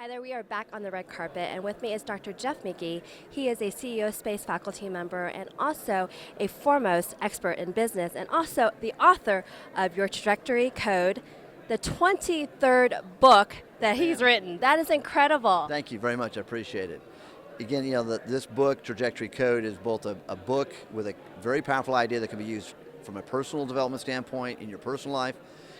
Hi there, we are back on the red carpet, and with me is Dr. Jeff Magee. He is a CEO Space faculty member and also a foremost expert in business, and also the author of Your Trajectory Code, the 23rd book that he's written. That is incredible. Thank you very much. I appreciate it. Again, this book, Trajectory Code, is both a book with a very powerful idea that can be used from a personal development standpoint in your personal life,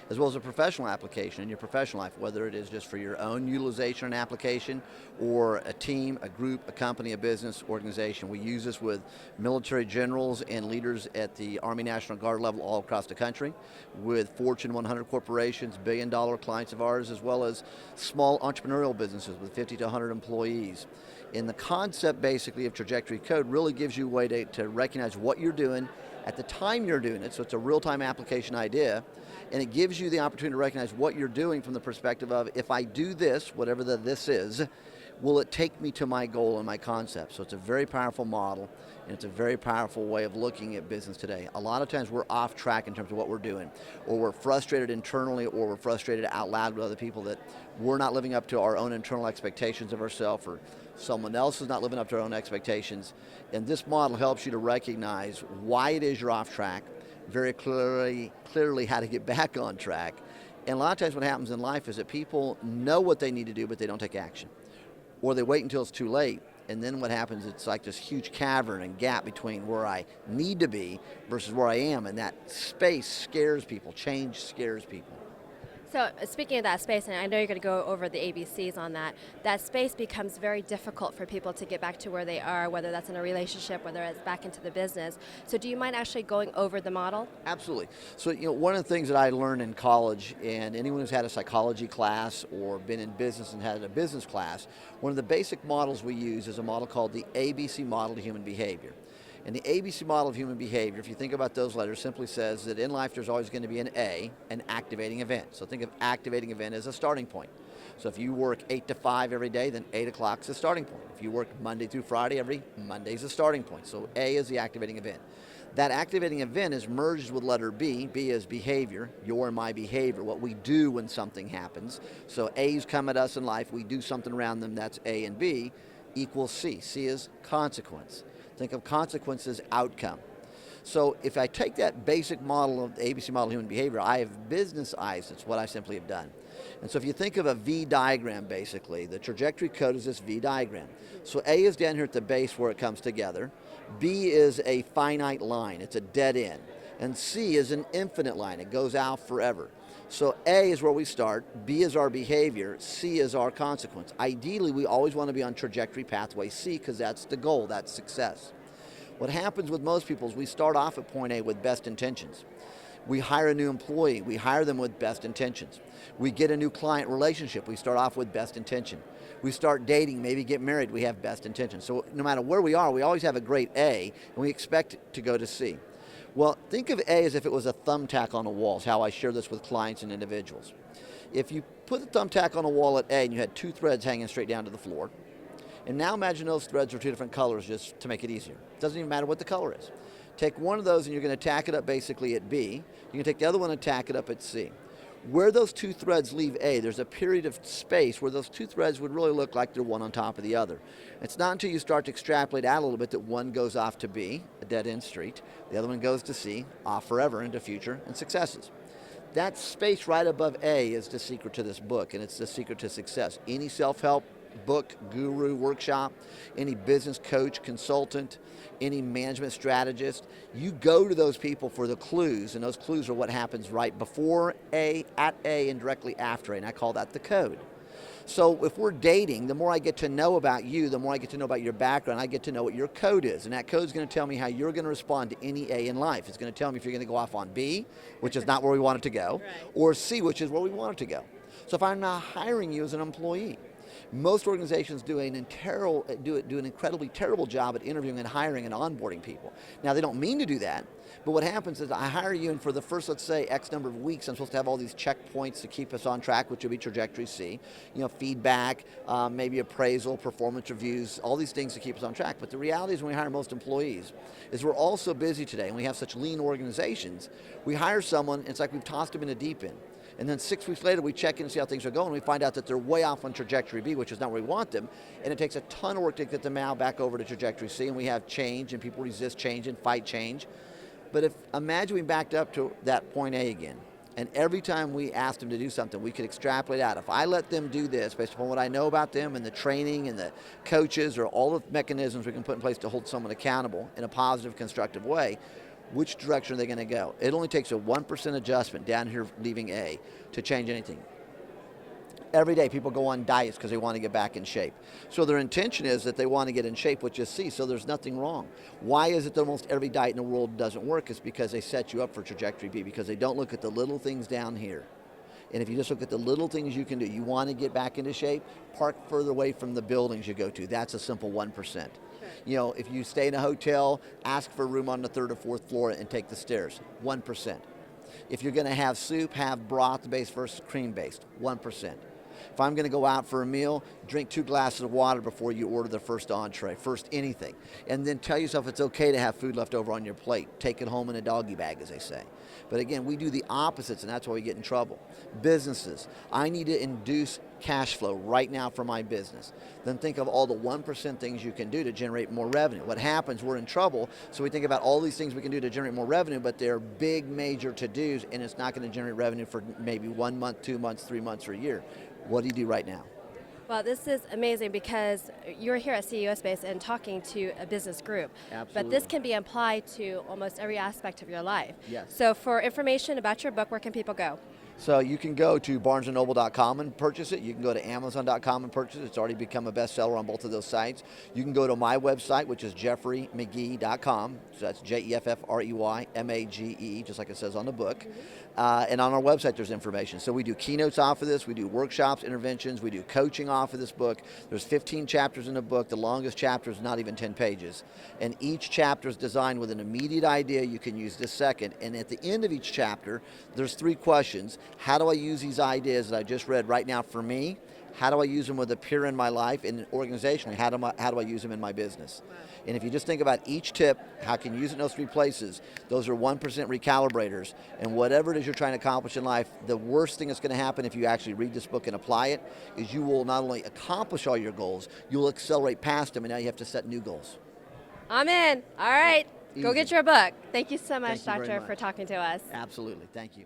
as well as a professional application in your professional life, whether it is just for your own utilization and application, or a team, a group, a company, a business, organization. We use this with military generals and leaders at the Army National Guard level all across the country, with Fortune 100 corporations, billion-dollar clients of ours, as well as small entrepreneurial businesses with 50 to 100 employees. And the concept basically of Trajectory Code really gives you a way to recognize what you're doing at the time you're doing it, so it's a real-time application idea, and it gives you the opportunity to recognize what you're doing from the perspective of, if I do this, whatever this is, will it take me to my goal and my concept? So it's a very powerful model, and it's a very powerful way of looking at business today. A lot of times we're off track in terms of what we're doing, or we're frustrated internally, or we're frustrated out loud with other people that we're not living up to our own internal expectations of ourselves, or someone else is not living up to their own expectations. And this model helps you to recognize why it is you're off track, very clearly how to get back on track. And a lot of times what happens in life is that people know what they need to do, but they don't take action. Or they wait until it's too late, and then what happens, it's like this huge cavern and gap between where I need to be versus where I am, and that space scares people, change scares people. So speaking of that space, and I know you're going to go over the ABCs on that, that space becomes very difficult for people to get back to where they are, whether that's in a relationship, whether it's back into the business. So do you mind actually going over the model? Absolutely. So one of the things that I learned in college, and anyone who's had a psychology class or been in business and had a business class, one of the basic models we use is a model called the ABC model to human behavior. And the ABC model of human behavior, if you think about those letters, simply says that in life there's always going to be an A, an activating event. So think of activating event as a starting point. So if you work 8 to 5 every day, then 8 o'clock is a starting point. If you work Monday through Friday, every Monday is a starting point. So A is the activating event. That activating event is merged with letter B. B is behavior, your and my behavior, what we do when something happens. So A's come at us in life, we do something around them, that's A, and B equals C. C is consequence. Think of consequence as outcome. So if I take that basic model of the ABC model of human behavior, I have business eyes. That's what I simply have done. And so if you think of a V diagram, basically, the trajectory code is this V diagram. So A is down here at the base where it comes together. B is a finite line. It's a dead end. And C is an infinite line. It goes out forever. So A is where we start, B is our behavior, C is our consequence. Ideally, we always want to be on trajectory pathway C because that's the goal, that's success. What happens with most people is we start off at point A with best intentions. We hire a new employee, we hire them with best intentions. We get a new client relationship, we start off with best intention. We start dating, maybe get married, we have best intentions. So no matter where we are, we always have a great A, and we expect it to go to C. Well, think of A as if it was a thumbtack on a wall, is how I share this with clients and individuals. If you put the thumbtack on a wall at A and you had 2 threads hanging straight down to the floor, and now imagine those threads are 2 different colors just to make it easier. It doesn't even matter what the color is. Take one of those and you're going to tack it up basically at B. You can take the other one and tack it up at C. Where those 2 threads leave A, there's a period of space where those 2 threads would really look like they're one on top of the other. It's not until you start to extrapolate out a little bit that one goes off to B, a dead-end street, the other one goes to C, off forever into future and successes. That space right above A is the secret to this book, and it's the secret to success. Any self-help book, guru, workshop, any business coach, consultant, any management strategist, you go to those people for the clues, and those clues are what happens right before A, at A, and directly after A, and I call that the code. So if we're dating, the more I get to know about you, the more I get to know about your background, I get to know what your code is, and that code is going to tell me how you're going to respond to any A in life. It's going to tell me if you're going to go off on B, which is not where we want it to go, or C, which is where we want it to go. So if I'm not hiring you as an employee, most organizations do an incredibly terrible job at interviewing and hiring and onboarding people. Now, they don't mean to do that, but what happens is I hire you, and for the first, let's say, X number of weeks, I'm supposed to have all these checkpoints to keep us on track, which would be trajectory C. Feedback, maybe appraisal, performance reviews, all these things to keep us on track. But the reality is when we hire most employees is we're all so busy today, and we have such lean organizations, we hire someone, it's like we've tossed them in a deep end. And then 6 weeks later, we check in and see how things are going. We find out that they're way off on trajectory B, which is not where we want them. And it takes a ton of work to get them now back over to trajectory C. And we have change, and people resist change and fight change. But imagine we backed up to that point A again. And every time we asked them to do something, we could extrapolate out. If I let them do this, based upon what I know about them and the training and the coaches or all the mechanisms we can put in place to hold someone accountable in a positive, constructive way, which direction are they going to go? It only takes a 1% adjustment down here leaving A to change anything. Every day people go on diets because they want to get back in shape. So their intention is that they want to get in shape, which is C, so there's nothing wrong. Why is it that almost every diet in the world doesn't work? It's because they set you up for trajectory B, because they don't look at the little things down here. And if you just look at the little things you can do, you want to get back into shape, park further away from the buildings you go to. That's a simple 1%. Sure. You know, if you stay in a hotel, ask for a room on the 3rd or 4th floor and take the stairs, 1%. If you're going to have soup, have broth-based versus cream-based, 1%. If I'm going to go out for a meal, drink 2 glasses of water before you order the first entree, first anything. And then tell yourself it's okay to have food left over on your plate. Take it home in a doggy bag, as they say. But again, we do the opposites, and that's why we get in trouble. Businesses, I need to induce cash flow right now for my business. Then think of all the 1% things you can do to generate more revenue. What happens, we're in trouble, so we think about all these things we can do to generate more revenue, but they're big, major to-dos, and it's not going to generate revenue for maybe 1 month, 2 months, 3 months, or a year. What do you do right now? Well, this is amazing because you're here at CEO Space and talking to a business group. Absolutely. But this can be applied to almost every aspect of your life. Yes. So for information about your book, where can people go? So you can go to barnesandnoble.com and purchase it. You can go to amazon.com and purchase it. It's already become a bestseller on both of those sites. You can go to my website, which is jeffreymagee.com. So that's JEFFREYMAGE, just like it says on the book. Mm-hmm. And on our website, there's information. So we do keynotes off of this. We do workshops, interventions. We do coaching off of this book. There's 15 chapters in the book. The longest chapter is not even 10 pages. And each chapter is designed with an immediate idea you can use this second. And at the end of each chapter, there's 3 questions. How do I use these ideas that I just read right now for me? How do I use them with a peer in my life? And organizationally, how do I use them in my business? Wow. And if you just think about each tip, how can you use it in those 3 places? Those are 1% recalibrators. And whatever it is you're trying to accomplish in life, the worst thing that's going to happen if you actually read this book and apply it is you will not only accomplish all your goals, you'll accelerate past them, and now you have to set new goals. I'm in. All right. Easy. Go get your book. Thank you so much, Thank you Doctor, for talking to us. Absolutely. Thank you.